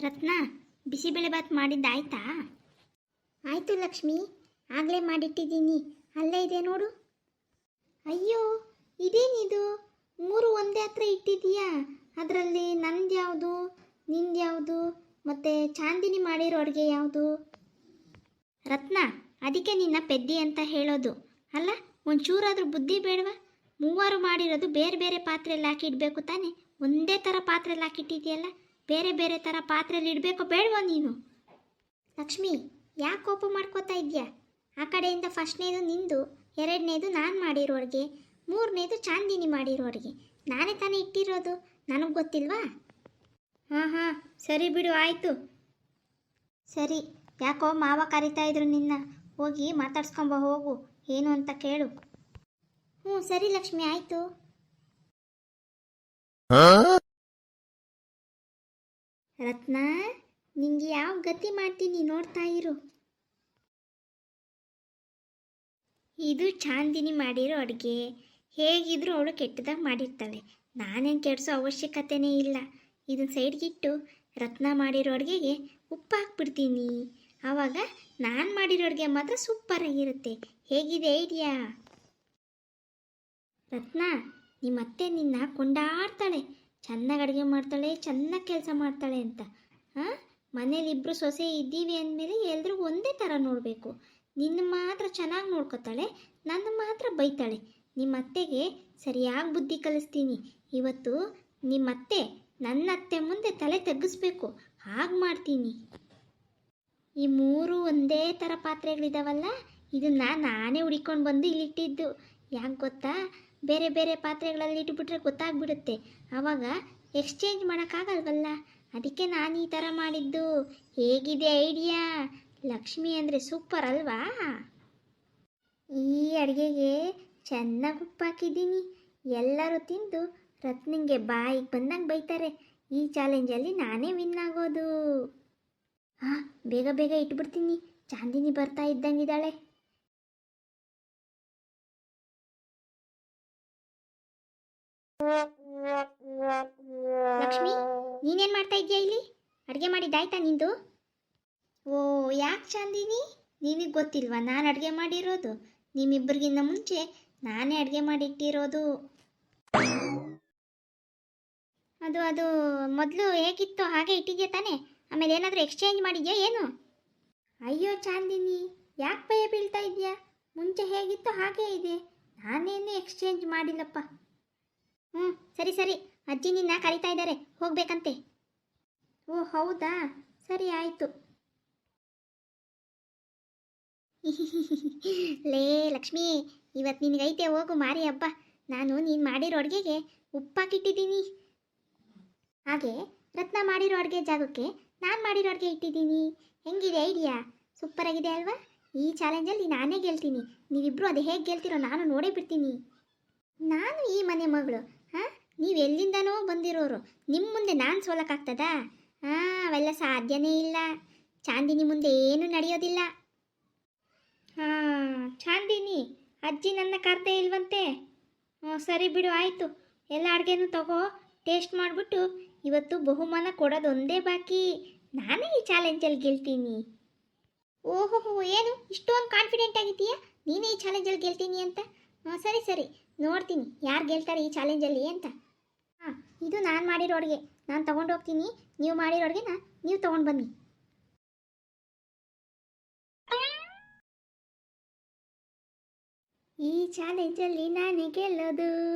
ರತ್ನ, ಬಿಸಿಬೇಳೆಬಾತ್ ಮಾಡಿದ್ದಾಯ್ತಾ? ಆಯಿತು ಲಕ್ಷ್ಮಿ, ಆಗಲೇ ಮಾಡಿಟ್ಟಿದ್ದೀನಿ. ಅಲ್ಲೇ ಇದೆ ನೋಡು. ಅಯ್ಯೋ, ಇದೇನಿದು? ಮೂರು ಒಂದೇ ಹತ್ರ ಇಟ್ಟಿದ್ದೀಯಾ? ಅದರಲ್ಲಿ ನಂದು ಯಾವುದು, ನಿಂದು ಯಾವುದು, ಮತ್ತು ಚಾಂದಿನಿ ಮಾಡಿರೋ ಅಡುಗೆ ಯಾವುದು? ರತ್ನ, ಅದಕ್ಕೆ ನಿನ್ನ ಪೆದ್ದಿ ಅಂತ ಹೇಳೋದು. ಅಲ್ಲ, ಒಂಚೂರಾದರೂ ಬುದ್ಧಿ ಬೇಡವಾ? ಮೂವರು ಮಾಡಿರೋದು ಬೇರೆ ಬೇರೆ ಪಾತ್ರೆಯಲ್ಲಿ ಹಾಕಿಡಬೇಕು ತಾನೆ. ಒಂದೇ ಥರ ಪಾತ್ರೆಯಲ್ಲಿ ಹಾಕಿಟ್ಟಿದೆಯಲ್ಲ, ಬೇರೆ ಬೇರೆ ಥರ ಪಾತ್ರೆಯಲ್ಲಿ ಇಡಬೇಕೋ ಬೇಡವೋ ನೀನು? ಲಕ್ಷ್ಮಿ, ಯಾಕೆ ಕೋಪ ಮಾಡ್ಕೋತಾ ಇದೆಯಾ? ಆ ಕಡೆಯಿಂದ ಫಸ್ಟ್ನೇದು ನಿಂದು, ಎರಡನೇದು ನಾನು ಮಾಡಿರೋ ಅಡುಗೆ, ಮೂರನೇದು ಚಾಂದಿನಿ ಮಾಡಿರೋ ಅಡುಗೆ. ನಾನೇ ತಾನೇ ಇಟ್ಟಿರೋದು, ನನಗೆ ಗೊತ್ತಿಲ್ವಾ? ಹಾಂ ಹಾಂ, ಸರಿ ಬಿಡು, ಆಯಿತು. ಸರಿ, ಯಾಕೋ ಮಾವ ಕರಿತಾ ಇದ್ರು ನಿನ್ನ, ಹೋಗಿ ಮಾತಾಡ್ಸ್ಕೊಂಬ ಹೋಗು, ಏನು ಅಂತ ಕೇಳು. ಹ್ಞೂ ಸರಿ ಲಕ್ಷ್ಮಿ, ಆಯಿತು. ರತ್ನ, ನಿಂಗೆ ಯಾವ ಗತಿ ಮಾಡ್ತೀನಿ ನೋಡ್ತಾ ಇರು. ಇದು ಚಾಂದಿನಿ ಮಾಡಿರೋ ಅಡುಗೆ. ಹೇಗಿದ್ರು ಅವಳು ಕೆಟ್ಟದಾಗ ಮಾಡಿರ್ತಾಳೆ, ನಾನೇನು ಕೆಡಿಸೋ ಅವಶ್ಯಕತೆನೇ ಇಲ್ಲ. ಇದನ್ನ ಸೈಡ್ಗಿಟ್ಟು ರತ್ನ ಮಾಡಿರೋ ಅಡುಗೆಗೆ ಉಪ್ಪು ಹಾಕ್ಬಿಡ್ತೀನಿ. ಆವಾಗ ನಾನು ಮಾಡಿರೋ ಅಡುಗೆ ಮಾತ್ರ ಸೂಪರಾಗಿರುತ್ತೆ. ಹೇಗಿದೆ ಐಡಿಯಾ? ರತ್ನ, ನಿಮ್ಮತ್ತೆ ನಿನ್ನ ಕೊಂಡಾಡ್ತಾಳೆ, ಚೆನ್ನಾಗಿ ಅಡುಗೆ ಮಾಡ್ತಾಳೆ, ಚೆನ್ನಾಗಿ ಕೆಲಸ ಮಾಡ್ತಾಳೆ ಅಂತ. ಹಾಂ, ಮನೇಲಿ ಇಬ್ಬರು ಸೊಸೆ ಇದ್ದೀವಿ ಅಂದಮೇಲೆ ಎಲ್ರಿಗೂ ಒಂದೇ ಥರ ನೋಡಬೇಕು. ನಿನ್ನ ಮಾತ್ರ ಚೆನ್ನಾಗಿ ನೋಡ್ಕೊತಾಳೆ, ನನ್ನ ಮಾತ್ರ ಬೈತಾಳೆ. ನಿಮ್ಮತ್ತೆಗೆ ಸರಿಯಾಗಿ ಬುದ್ಧಿ ಕಲಿಸ್ತೀನಿ. ಇವತ್ತು ನಿಮ್ಮತ್ತೆ ನನ್ನ ಅತ್ತೆ ಮುಂದೆ ತಲೆ ತಗ್ಗಿಸ್ಬೇಕು, ಹಾಗೆ ಮಾಡ್ತೀನಿ. ಈ ಮೂರು ಒಂದೇ ಥರ ಪಾತ್ರೆಗಳಿದಾವಲ್ಲ, ಇದನ್ನು ನಾನೇ ಹುಡಿಕೊಂಡು ಬಂದು ಇಲ್ಲಿಟ್ಟಿದ್ದು. ಯಾಕೆ ಗೊತ್ತಾ? ಬೇರೆ ಬೇರೆ ಪಾತ್ರೆಗಳಲ್ಲಿ ಇಟ್ಬಿಟ್ರೆ ಗೊತ್ತಾಗ್ಬಿಡುತ್ತೆ, ಆವಾಗ ಎಕ್ಸ್ಚೇಂಜ್ ಮಾಡೋಕ್ಕಾಗಲ್ವಲ್ಲ. ಅದಕ್ಕೆ ನಾನು ಈ ಥರ ಮಾಡಿದ್ದು. ಹೇಗಿದೆ ಐಡಿಯಾ? ಲಕ್ಷ್ಮಿ ಅಂದರೆ ಸೂಪರ್ ಅಲ್ವಾ? ಈ ಅಡುಗೆಗೆ ಚೆನ್ನಾಗಿ ಉಪ್ಪು ಹಾಕಿದ್ದೀನಿ. ಎಲ್ಲರೂ ತಿಂದು ರತ್ನಿಂಗೆ ಬಾಯಿಗೆ ಬಂದಂಗೆ ಬೈತಾರೆ. ಈ ಚಾಲೆಂಜಲ್ಲಿ ನಾನೇ ವಿನ್ ಆಗೋದು. ಹಾಂ, ಬೇಗ ಬೇಗ ಇಟ್ಬಿಡ್ತೀನಿ, ಚಾಂದಿನಿ ಬರ್ತಾ ಇದ್ದಂಗಿದ್ದಾಳೆ. ಲಕ್ಷ್ಮಿ, ನೀನೇನು ಮಾಡ್ತಾ ಇದೆಯಾ ಇಲ್ಲಿ? ಅಡುಗೆ ಮಾಡಿದ್ದಾಯ್ತಾ ನಿಂದು? ಓ, ಯಾಕೆ ಚಾಂದಿನಿ, ನಿನಗೆ ಗೊತ್ತಿಲ್ವಾ ನಾನು ಅಡುಗೆ ಮಾಡಿರೋದು? ನಿಮ್ಮಿಬ್ಬರಿಗಿಂತ ಮುಂಚೆ ನಾನೇ ಅಡುಗೆ ಮಾಡಿಟ್ಟಿರೋದು. ಅದು ಮೊದಲು ಹೇಗಿತ್ತು ಹಾಗೆ ಇಟ್ಟಿದ್ಯಾ ತಾನೇ? ಆಮೇಲೆ ಏನಾದರೂ ಎಕ್ಸ್ಚೇಂಜ್ ಮಾಡಿದ್ಯಾ ಏನು? ಅಯ್ಯೋ ಚಾಂದಿನಿ, ಯಾಕೆ ಭಯ ಬೀಳ್ತಾ ಇದೆಯಾ? ಮುಂಚೆ ಹೇಗಿತ್ತು ಹಾಗೇ ಇದೆ, ನಾನೇನು ಎಕ್ಸ್ಚೇಂಜ್ ಮಾಡಿಲ್ಲಪ್ಪ. ಹ್ಞೂ ಸರಿ ಸರಿ, ಅಜ್ಜಿ ನಿನ್ನ ಕರಿತಾ ಇದ್ದಾರೆ, ಹೋಗ್ಬೇಕಂತೆ. ಓ ಹೌದಾ, ಸರಿ ಆಯಿತು. ಲೇ ಲಕ್ಷ್ಮಿ, ಇವತ್ತು ನಿನಗೈತೆ ಹೋಗು ಮಾರಿ ಹಬ್ಬ. ನಾನು ನೀನು ಮಾಡಿರೋ ಅಡುಗೆಗೆ ಉಪ್ಪಾಕಿಟ್ಟಿದ್ದೀನಿ. ಹಾಗೆ ರತ್ನ ಮಾಡಿರೋ ಅಡುಗೆ ಜಾಗಕ್ಕೆ ನಾನು ಮಾಡಿರೋ ಅಡುಗೆ ಇಟ್ಟಿದ್ದೀನಿ. ಹೆಂಗಿದೆ ಐಡಿಯಾ? ಸೂಪರಾಗಿದೆ ಅಲ್ವಾ? ಈ ಚಾಲೆಂಜಲ್ಲಿ ನಾನೇ ಗೆಲ್ತೀನಿ. ನೀವಿಬ್ಬರು ಅದು ಹೇಗೆ ಗೆಲ್ತಿರೋ ನಾನು ನೋಡೇ ಬಿಡ್ತೀನಿ. ನಾನು ಈ ಮನೆ ಮಗಳು, ಹಾಂ, ನೀವು ಎಲ್ಲಿಂದನೋ ಬಂದಿರೋರು. ನಿಮ್ಮ ಮುಂದೆ ನಾನು ಸೋಲಕ್ಕಾಗ್ತದಾ? ಹಾಂ, ಅವೆಲ್ಲ ಸಾಧ್ಯನೇ ಇಲ್ಲ. ಚಾಂದಿನಿ ಮುಂದೆ ಏನೂ ನಡೆಯೋದಿಲ್ಲ. ಹಾಂ, ಚಾಂದಿನಿ, ಅಜ್ಜಿ ನನ್ನ ಕರ್ದೇ ಇಲ್ವಂತೆ? ಹ್ಞೂ ಸರಿ ಬಿಡು, ಆಯಿತು. ಎಲ್ಲ ಅಡುಗೆನೂ ತಗೋ, ಟೇಸ್ಟ್ ಮಾಡಿಬಿಟ್ಟು ಇವತ್ತು ಬಹುಮಾನ ಕೊಡೋದು ಒಂದೇ ಬಾಕಿ. ನಾನೇ ಈ ಚಾಲೆಂಜಲ್ಲಿ ಗೆಲ್ತೀನಿ. ಓಹೋ, ಏನು ಇಷ್ಟೊಂದು ಕಾನ್ಫಿಡೆಂಟ್ ಆಗಿದ್ದೀಯಾ ನೀನೇ ಈ ಚಾಲೆಂಜಲ್ಲಿ ಗೆಲ್ತೀನಿ ಅಂತ? ಹಾಂ ಸರಿ ಸರಿ, ನೋಡ್ತೀನಿ ಯಾರು ಗೆಲ್ತಾರೆ ಈ ಚಾಲೆಂಜಲ್ಲಿ ಅಂತ. ಹಾಂ, ಇದು ನಾನು ಮಾಡಿರೋ ಅಡುಗೆ ನಾನು ತೊಗೊಂಡು ಹೋಗ್ತೀನಿ. ನೀವು ಮಾಡಿರೋ ಅಡುಗೆನ ನೀವು ತೊಗೊಂಡು ಬನ್ನಿ. ಈ ಚಾಲೆಂಜಲ್ಲಿ ನಾನೇ ಗೆಲ್ಲೋದು.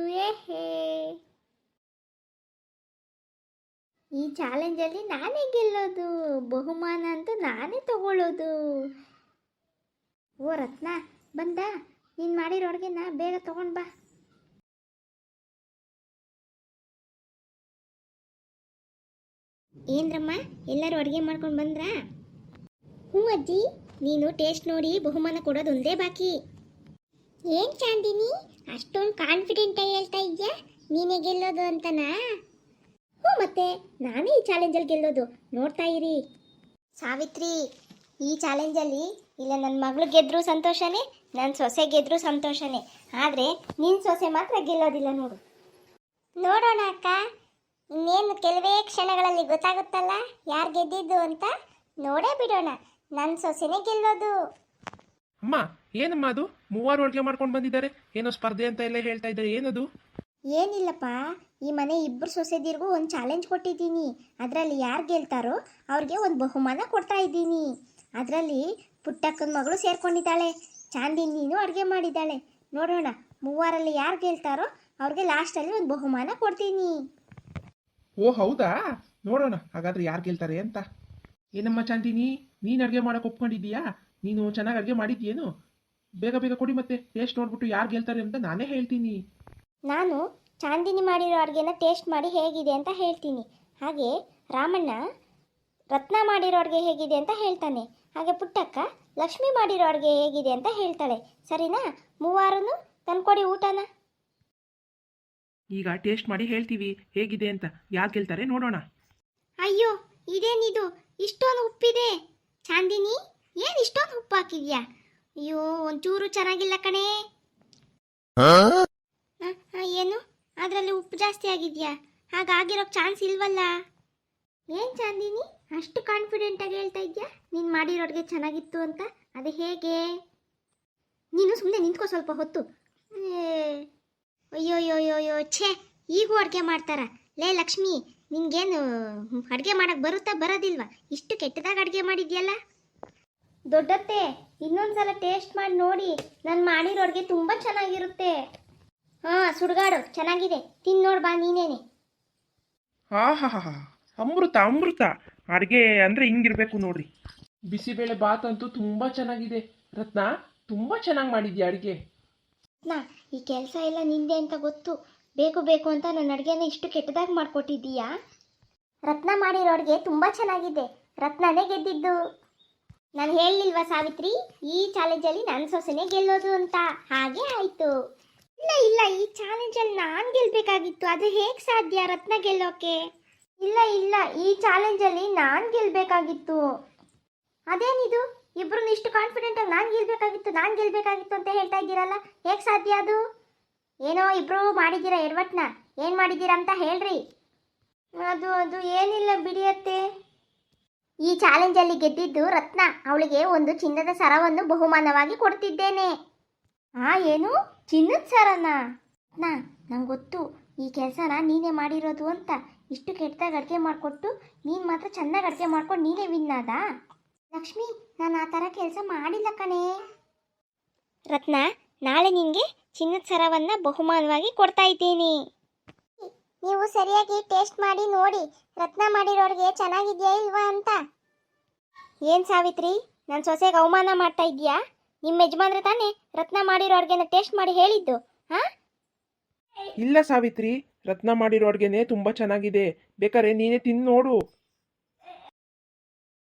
ಏಹೇ, ಈ ಚಾಲೆಂಜಲ್ಲಿ ನಾನೇ ಗೆಲ್ಲೋದು, ಬಹುಮಾನ ಅಂತೂ ನಾನೇ ತಗೊಳ್ಳೋದು. ಓ ರತ್ನ, ಬಂದ? ನೀನು ಮಾಡಿರೋ ಅಡುಗೆನ ಬೇಗ ತೊಗೊಂಡು ಬಾ. ಏನ್ರಮ್ಮ, ಎಲ್ಲರೂ ಅಡುಗೆ ಮಾಡ್ಕೊಂಡು ಬಂದ್ರಾ? ಹ್ಞೂ ಅಜ್ಜಿ, ನೀನು ಟೇಸ್ಟ್ ನೋಡಿ ಬಹುಮಾನ ಕೊಡೋದು ಒಂದೇ ಬಾಕಿ. ಏನು ಚಾಂದಿನಿ, ಅಷ್ಟೊಂದು ಕಾನ್ಫಿಡೆಂಟಾಗಿ ಹೇಳ್ತಾ ಇದೆಯಾ ನೀನೇ ಗೆಲ್ಲೋದು ಅಂತನಾ? ಹ್ಞೂ, ಮತ್ತೆ ನಾನೇ ಈ ಚಾಲೆಂಜಲ್ಲಿ ಗೆಲ್ಲೋದು, ನೋಡ್ತಾ ಇರಿ. ಸಾವಿತ್ರಿ, ಈ ಚಾಲೆಂಜಲ್ಲಿ ಇಲ್ಲ ನನ್ನ ಮಗಳು ಗೆದ್ದರೂ ಸಂತೋಷನೇ, ನನ್ನ ಸೊಸೆ ಗೆದ್ದರೂ ಸಂತೋಷನೇ, ಆದರೆ ನಿನ್ನ ಸೊಸೆ ಮಾತ್ರ ಗೆಲ್ಲೋದಿಲ್ಲ ನೋಡು. ನೋಡೋಣ ಅಕ್ಕ, ಇನ್ನೇನು ಕೆಲವೇ ಕ್ಷಣಗಳಲ್ಲಿ ಗೊತ್ತಾಗುತ್ತಲ್ಲ ಯಾರು ಗೆದ್ದಿದ್ದು ಅಂತ. ನೋಡೇ ಬಿಡೋಣ, ನನ್ನ ಸೊಸೆನೇ ಗೆಲ್ಲೋದು. ಅಮ್ಮ, ಏನಮ್ಮ ಅದು ಮೂವರು ಅಡುಗೆ ಮಾಡ್ಕೊಂಡು ಬಂದಿದ್ದಾರೆ, ಏನೋ ಸ್ಪರ್ಧೆ ಅಂತ ಎಲ್ಲ ಹೇಳ್ತಾ ಇದ್ದಾರೆ, ಏನದು? ಏನಿಲ್ಲಪ್ಪ, ಈ ಮನೆ ಇಬ್ಬರು ಸೊಸೆದಿರ್ಗೂ ಒಂದು ಚಾಲೆಂಜ್ ಕೊಟ್ಟಿದ್ದೀನಿ. ಅದರಲ್ಲಿ ಯಾರು ಗೆಲ್ತಾರೋ ಅವ್ರಿಗೆ ಒಂದು ಬಹುಮಾನ ಕೊಡ್ತಾ ಇದ್ದೀನಿ. ಅದರಲ್ಲಿ ಪುಟ್ಟಕ್ಕನ ಮಗಳು ಸೇರ್ಕೊಂಡಿದ್ದಾಳೆ, ಚಾಂದಿನಿನೂ ಅಡುಗೆ ಮಾಡಿದ್ದಾಳೆ. ನೋಡೋಣ ಮೂವರಲ್ಲಿ ಯಾರು ಗೆಲ್ತಾರೋ ಅವ್ರಿಗೆ ಲಾಸ್ಟಲ್ಲಿ ಒಂದು ಬಹುಮಾನ ಕೊಡ್ತೀನಿ. ಓ ಹೌದಾ, ನೋಡೋಣ ಹಾಗಾದ್ರೆ ಯಾರು ಗೆಲ್ತಾರೆ ಅಂತ. ಏನಮ್ಮ ಚಾಂದಿನಿ, ನೀನು ಅಡುಗೆ ಮಾಡೋಕೆ ಒಪ್ಕೊಂಡಿದ್ದೀಯಾ? ನೀನು ಚೆನ್ನಾಗಿ ಅಡುಗೆ ಮಾಡಿದ್ಯೇನು? ಬೇಗ ಬೇಗ ಕೊಡಿ, ಮತ್ತೆ ಟೇಸ್ಟ್ ನೋಡ್ಬಿಟ್ಟು ಯಾರು ಗೆಲ್ತಾರೆ ಅಂತ ನಾನೇ ಹೇಳ್ತೀನಿ. ನಾನು ಚಾಂದಿನಿ ಮಾಡಿರೋ ಅಡುಗೆನ ಟೇಸ್ಟ್ ಮಾಡಿ ಹೇಗಿದೆ ಅಂತ ಹೇಳ್ತೀನಿ. ಹಾಗೆ ರಾಮಣ್ಣ ರತ್ನ ಮಾಡಿರೋ ಅಡುಗೆ ಹೇಗಿದೆ ಅಂತ ಹೇಳ್ತಾನೆ. ಹಾಗೆ ಪುಟ್ಟಕ್ಕ ಲಕ್ಷ್ಮಿ ಮಾಡಿರೋ ಅಡುಗೆ ಹೇಗಿದೆ ಅಂತ ಹೇಳ್ತಾಳೆ. ಸರಿನಾ? ಮೂವಾರನು ತಂದ್ಕೊಡಿ ಊಟನ. ಈಗ ಟೇಸ್ಟ್ ಮಾಡಿ ಹೇಳ್ತೀವಿ ಹೇಗಿದೆ ಅಂತ, ಯಾರು ಗೆಲ್ತಾರೆ ನೋಡೋಣ. ಅಯ್ಯೋ, ಇದೇನಿದು ಇಷ್ಟೊಂದು ಉಪ್ಪಿದೆ? ಚಾಂದಿನಿ, ಏನು ಇಷ್ಟೊಂದು ಉಪ್ಪು ಹಾಕಿದ್ಯಾ? ಅಯ್ಯೋ, ಒಂಚೂರು ಚೆನ್ನಾಗಿಲ್ಲ ಕಣೇ. ಏನು ಅದರಲ್ಲಿ ಉಪ್ಪು ಜಾಸ್ತಿ ಆಗಿದೆಯಾ? ಹಾಗಾಗಿರೋಕ್ಕೆ ಚಾನ್ಸ್ ಇಲ್ವಲ್ಲ. ಏನು ಚಾಂದಿನಿ, ಅಷ್ಟು ಕಾನ್ಫಿಡೆಂಟಾಗಿ ಹೇಳ್ತಾ ಇದ್ಯಾ ನೀನು ಮಾಡಿರೋ ಅಡುಗೆ ಚೆನ್ನಾಗಿತ್ತು ಅಂತ? ಅದು ಹೇಗೆ? ನೀನು ಸುಮ್ಮನೆ ನಿಂತ್ಕೋ ಸ್ವಲ್ಪ ಹೊತ್ತು. ಅಯ್ಯೋಯ್ಯೋಯ್ಯೋ, ಛೇ, ಈಗೂ ಅಡುಗೆ ಮಾಡ್ತಾರ? ಲೇ ಲಕ್ಷ್ಮಿ, ನಿನ್ಗೇನು ಅಡುಗೆ ಮಾಡಕ್ಕೆ ಬರುತ್ತಾ ಬರೋದಿಲ್ವಾ? ಇಷ್ಟು ಕೆಟ್ಟದಾಗ ಅಡುಗೆ ಮಾಡಿದ್ಯಲ್ಲ. ದೊಡ್ಡತ್ತೆ, ಇನ್ನೊಂದ್ಸಲ ಟೇಸ್ಟ್ ಮಾಡಿ ನೋಡಿ, ನಾನು ಮಾಡಿರೋ ಅಡುಗೆ ತುಂಬ ಚೆನ್ನಾಗಿರುತ್ತೆ. ಹಾಂ, ಸುಡ್ಗಾಡು ಚೆನ್ನಾಗಿದೆ, ತಿನ್ ನೋಡ್ ಬಾ ನೀನೇನೆ. ಹಾ ಹಾ ಹಾ ಹಾ, ಅಮೃತ ಅಮೃತ, ಅಡುಗೆ ಅಂದರೆ ಹಿಂಗಿರ್ಬೇಕು ನೋಡ್ರಿ. ಬಿಸಿಬೇಳೆ ಬಾತ್ ಅಂತೂ ತುಂಬ ಚೆನ್ನಾಗಿದೆ. ರತ್ನ, ತುಂಬ ಚೆನ್ನಾಗಿ ಮಾಡಿದ್ಯಾ ಅಡುಗೆ. ನಾ ಈ ಕೆಲಸ ಎಲ್ಲ ನಿಂದೆ ಅಂತ ಗೊತ್ತು, ಬೇಕು ಬೇಕು ಅಂತ ನನ್ನ ಅಡುಗೆನ ಇಷ್ಟು ಕೆಟ್ಟದಾಗಿ ಮಾಡಿಕೊಟ್ಟಿದ್ದೀಯಾ? ರತ್ನ ಮಾಡಿರೋ ಅಡುಗೆ ತುಂಬ ಚೆನ್ನಾಗಿದೆ, ರತ್ನನೇ ಗೆದ್ದಿದ್ದು. ನಾನು ಹೇಳಲಿಲ್ವಾ ಸಾವಿತ್ರಿ, ಈ ಚಾಲೆಂಜಲ್ಲಿ ನನ್ನ ಸೊಸೆನೇ ಗೆಲ್ಲೋದು ಅಂತ? ಹಾಗೆ ಆಯಿತು. ಇಲ್ಲ ಇಲ್ಲ, ಈ ಚಾಲೆಂಜಲ್ಲಿ ನಾನು ಗೆಲ್ಲಬೇಕಾಗಿತ್ತು. ಅದು ಹೇಗೆ ಸಾಧ್ಯ ರತ್ನ ಗೆಲ್ಲೋಕೆ? ಇಲ್ಲ ಇಲ್ಲ, ಈ ಚಾಲೆಂಜಲ್ಲಿ ನಾನು ಗೆಲ್ಲಬೇಕಾಗಿತ್ತು. ಅದೇನಿದು, ಇಬ್ರು ಇಷ್ಟು ಕಾನ್ಫಿಡೆಂಟಾಗಿ ನಾನು ಗೆಲ್ಲಬೇಕಾಗಿತ್ತು ಅಂತ ಹೇಳ್ತಾ ಇದ್ದೀರಲ್ಲ, ಹೇಗೆ ಸಾಧ್ಯ ಅದು? ಏನೋ ಇಬ್ರು ಮಾಡಿದ್ದೀರಾ ಎಡವಟ್ನ, ಏನು ಮಾಡಿದ್ದೀರಾ ಅಂತ ಹೇಳ್ರಿ. ಅದು ಅದು ಏನಿಲ್ಲ ಬಿಡಿಯತ್ತೆ. ಈ ಚಾಲೆಂಜಲ್ಲಿ ಗೆದ್ದಿದ್ದು ರತ್ನ, ಅವಳಿಗೆ ಒಂದು ಚಿನ್ನದ ಸರವನ್ನು ಬಹುಮಾನವಾಗಿ ಕೊಡ್ತಿದ್ದೇನೆ. ಏನು ಚಿನ್ನದ ಸರನ? ನಂಗೆ ಗೊತ್ತು ಈ ಕೆಲಸನ ನೀನೇ ಮಾಡಿರೋದು ಅಂತ. ಇಷ್ಟು ಕೆಟ್ಟದಾಗ ಅಡುಗೆ ಮಾಡಿಕೊಟ್ಟು ನೀನು ಮಾತ್ರ ಚೆನ್ನಾಗಿ ಅಡುಗೆ ಮಾಡ್ಕೊಂಡು ನೀನೇ ವಿನ್ನಾದ? ಲಕ್ಷ್ಮಿ, ನಾನು ಆ ಥರ ಕೆಲಸ ಮಾಡಿಲ್ಲ ಕಣೇ. ರತ್ನ, ನಾಳೆ ನಿನಗೆ ಚಿನ್ನದ ಸರವನ್ನು ಬಹುಮಾನವಾಗಿ ಕೊಡ್ತಾ ಇದ್ದೀನಿ. ನೀವು ಸರಿಯಾಗಿ ಟೇಸ್ಟ್ ಮಾಡಿ ನೋಡಿ, ರತ್ನ ಮಾಡಿರೋರಿಗೆ ಚೆನ್ನಾಗಿದೆಯಾ ಇಲ್ವಾ ಅಂತ. ಏನು ಸಾವಿತ್ರಿ, ನನ್ನ ಸೊಸೆಗೆ ಅವಮಾನ ಮಾಡ್ತಾ ಇದೆಯಾ? ನಿಮ್ಮ ಯಜಮಾನ್ರೆ ತಾನೇ ರತ್ನ ಮಾಡಿರೋ ಅಡುಗೆನ ಟೇಸ್ಟ್ ಮಾಡಿ ಹೇಳಿದ್ದು? ಹಾಂ, ಇಲ್ಲ ಸಾವಿತ್ರಿ, ರತ್ನ ಮಾಡಿರೋ ಅಡುಗೆನೇ ತುಂಬ ಚೆನ್ನಾಗಿದೆ, ಬೇಕಾದ್ರೆ ನೀನೇ ತಿಂದು ನೋಡು.